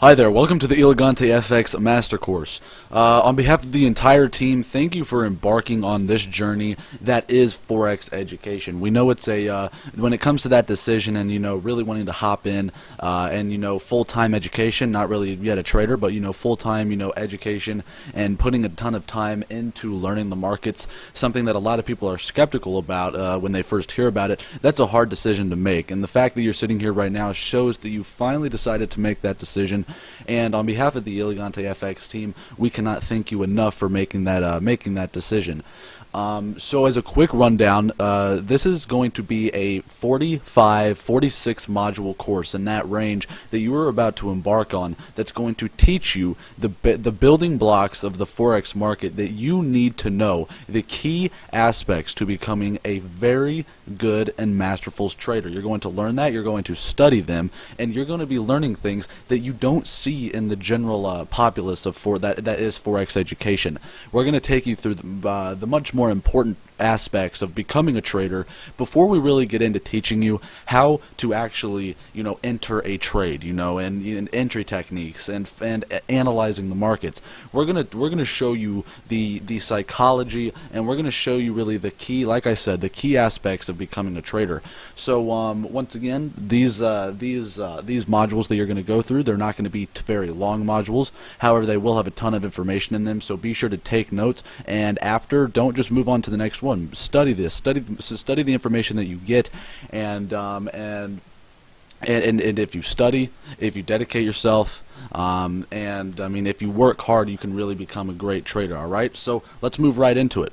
Hi there, welcome to the EleganteFX Master Course. On behalf of the entire team, thank you for embarking on this journey that is Forex education. We know it's when it comes to that decision and, really wanting to hop in and, full-time education, not really yet a trader, but, full-time, education and putting a ton of time into learning the markets, something that a lot of people are skeptical about when they first hear about it. That's a hard decision to make, and the fact that you're sitting here right now shows that you finally decided to make that decision. And on behalf of the EleganteFX team, we cannot thank you enough for making that decision. So as a quick rundown, this is going to be a 45, 46 module course in that range that you are about to embark on, that's going to teach you the building blocks of the Forex market that you need to know, the key aspects to becoming a very good and masterful trader. You're going to learn that, you're going to study them, and you're going to be learning things that you don't see in the general populace of that is Forex education. We're going to take you through the much more important aspects of becoming a trader before we really get into teaching you how to actually enter a trade, and entry techniques and analyzing the markets. We're gonna show you the psychology, and we're gonna show you really the key, like I said, the key aspects of becoming a trader. So once again, these modules that you're going to go through, they're not going to be very long modules. However, they will have a ton of information in them, so be sure to take notes, and after, don't just move on to the next one. Study this. Study the information that you get, and if you study, if you dedicate yourself, and I mean, if you work hard, you can really become a great trader. All right. So let's move right into it.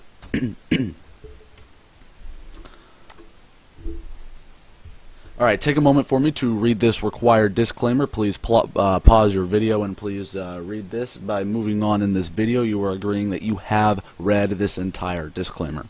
All right, take a moment for me to read this required disclaimer. Please pause your video and please read this. By moving on in this video, you are agreeing that you have read this entire disclaimer.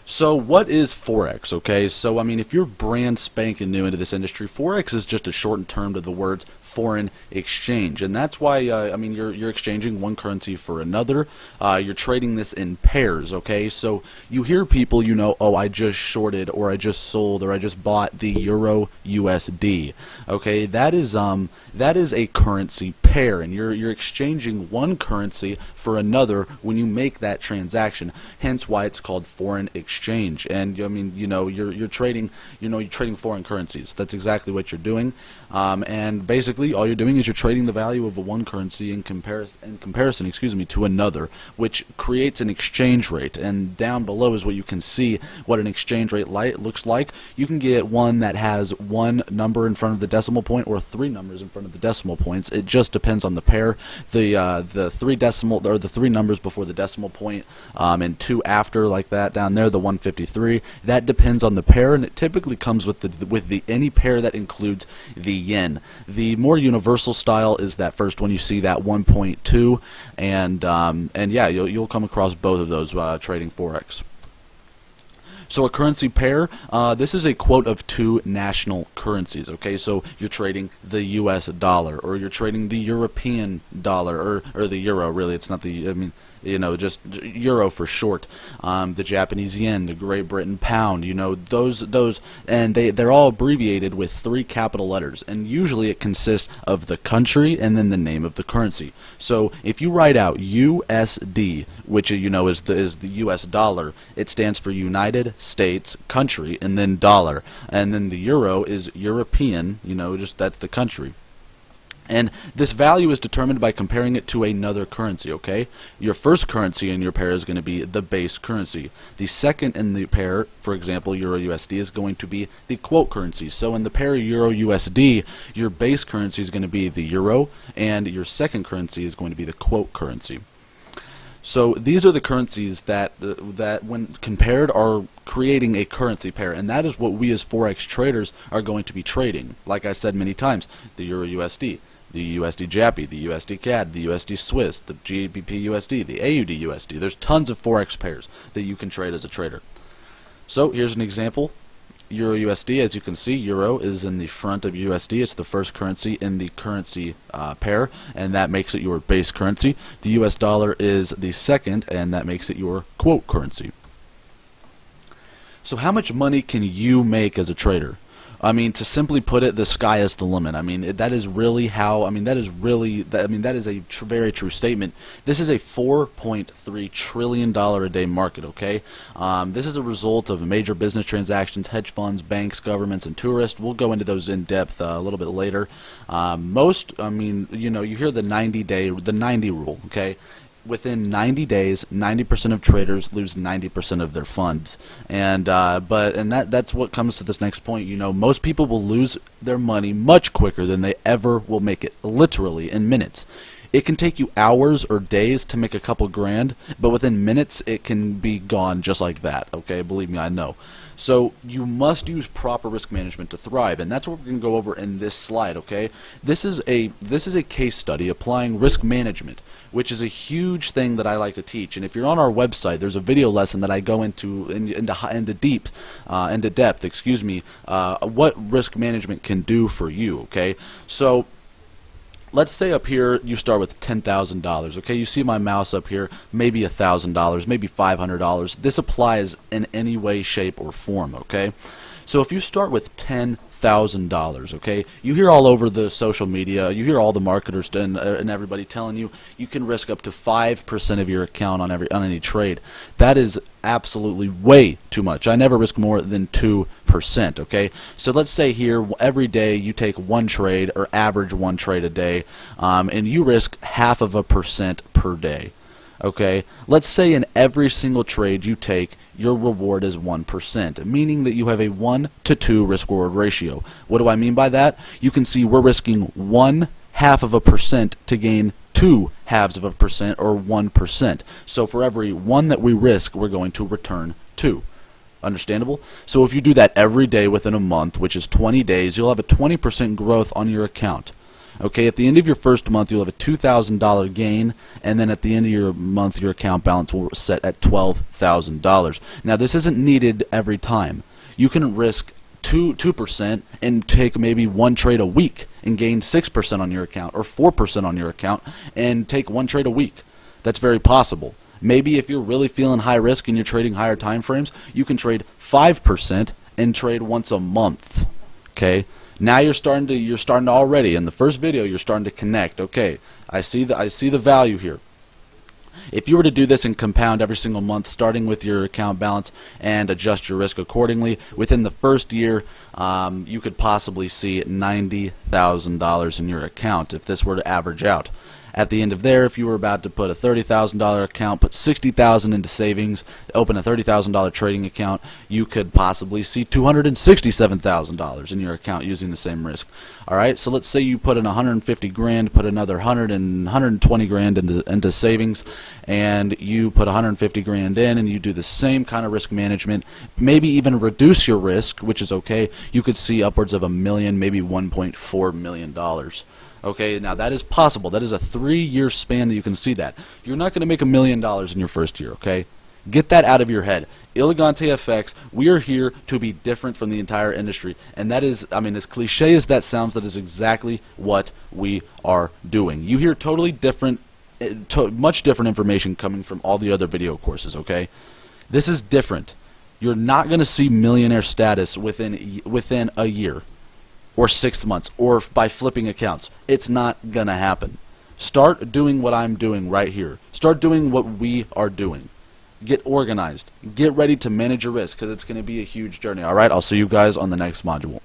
So what is Forex, okay? So, I mean, if you're brand spanking new into this industry, Forex is just a shortened term to the words foreign exchange, and that's why I mean, you're exchanging one currency for another. You're trading this in pairs, okay? So you hear people, oh, I just shorted, or I just sold, or I just bought the Euro USD. Okay, that is a currency pair, and you're exchanging one currency for another when you make that transaction. Hence why it's called foreign exchange. And I mean, you're trading foreign currencies. That's exactly what you're doing. And basically, all you're doing is you're trading the value of one currency in comparison, to another, which creates an exchange rate. And down below is what you can see what an exchange rate looks like. You can get one that has one number in front of the decimal point or three numbers in front of the decimal points. It just depends on the pair. The three numbers before the decimal point, and two after, like that down there, the 153. That depends on the pair, and it typically comes with any pair that includes the yen. The more universal style is that first one you see, that 1.2, and yeah, you'll come across both of those trading Forex. So a currency pair, this is a quote of two national currencies, okay? So you're trading the US dollar, or you're trading the European dollar, or the euro, really. It's not the, I mean, just euro for short. The Japanese yen, the Great Britain pound, those, and they're all abbreviated with three capital letters, and usually it consists of the country and then the name of the currency. So if you write out USD, which is the US dollar, it stands for United States country, and then dollar, and then the euro is European, that's the country. And this value is determined by comparing it to another currency, okay? Your first currency in your pair is going to be the base currency. The second in the pair, for example, Euro USD, is going to be the quote currency. So in the pair Euro USD, your base currency is going to be the euro, and your second currency is going to be the quote currency. So these are the currencies that when compared are creating a currency pair, and that is what we as Forex traders are going to be trading. Like I said many times, the Euro USD, the USD JAPI, the USD CAD, the USD Swiss, the GBP USD, the AUD USD. There's tons of Forex pairs that you can trade as a trader. So here's an example. Euro USD, as you can see, euro is in the front of USD. It's the first currency in the currency pair, and that makes it your base currency. The US dollar is the second, and that makes it your quote currency. So how much money can you make as a trader? I mean, to simply put it, the sky is the limit. I mean, that is really how. I mean, that is really. That is a very true statement. This is a $4.3 trillion a day market. Okay, this is a result of major business transactions, hedge funds, banks, governments, and tourists. We'll go into those in depth a little bit later. I mean, you know, you hear the 90 rule. Okay. Within 90 days, 90% of traders lose 90% of their funds, and that's what comes to this next point. You know, most people will lose their money much quicker than they ever will make it, literally in minutes. It can take you hours or days to make a couple grand, but within minutes it can be gone just like that. Okay, believe me, I know. So you must use proper risk management to thrive, and that's what we're going to go over in this slide. Okay, this is a case study applying risk management, which is a huge thing that I like to teach. And if you're on our website, there's a video lesson that I go into depth. Excuse me, what risk management can do for you. Okay, so let's say up here you start with $10,000. Okay, you see my mouse up here, maybe $1,000, maybe $500. This applies in any way, shape, or form. Okay, so if you start with $10,000, okay, you hear all over the social media, you hear all the marketers and everybody telling you you can risk up to 5% of your account on any trade. That is absolutely way too much. I never risk more than 2%. Okay, so let's say here every day you take one trade or average one trade a day, and you risk 0.5% per day. Okay, let's say in every single trade you take, your reward is 1%, meaning that you have a 1 to 2 risk-reward ratio. What do I mean by that? You can see we're risking 0.5% to gain 0.2% or 1%. So for every 1 that we risk, we're going to return 2. Understandable? So if you do that every day within a month, which is 20 days, you'll have a 20% growth on your account. Okay, at the end of your first month, you'll have a $2,000 gain, and then at the end of your month, your account balance will set at $12,000. Now, this isn't needed every time. You can risk 2% and take maybe one trade a week and gain 6% on your account, or 4% on your account, and take one trade a week. That's very possible. Maybe if you're really feeling high risk and you're trading higher time frames, you can trade 5% and trade once a month. Okay. Now you're starting to already in the first video you're starting to connect. Okay, I see the value here. If you were to do this and compound every single month, starting with your account balance and adjust your risk accordingly, within the first year, you could possibly see $90,000 in your account if this were to average out. At the end of there, if you were about to put a $30,000 account, put $60,000 into savings, open a $30,000 trading account, you could possibly see $267,000 in your account using the same risk. All right, so let's say you put in 150 grand, put another 120 grand into savings, and you put 150 grand in, and you do the same kind of risk management, maybe even reduce your risk, which is okay. You could see upwards of $1 million, maybe $1.4 million. Okay, now that is possible. That is a 3-year span that you can see that. You're not going to make $1 million in your first year, okay? Get that out of your head. EleganteFX, we are here to be different from the entire industry. And that is, I mean, as cliche as that sounds, that is exactly what we are doing. You hear totally different, much different information coming from all the other video courses, okay? This is different. You're not going to see millionaire status within a year, or 6 months, or by flipping accounts. It's not going to happen. Start doing what I'm doing right here. Start doing what we are doing. Get organized. Get ready to manage your risk, because it's going to be a huge journey. All right, I'll see you guys on the next module.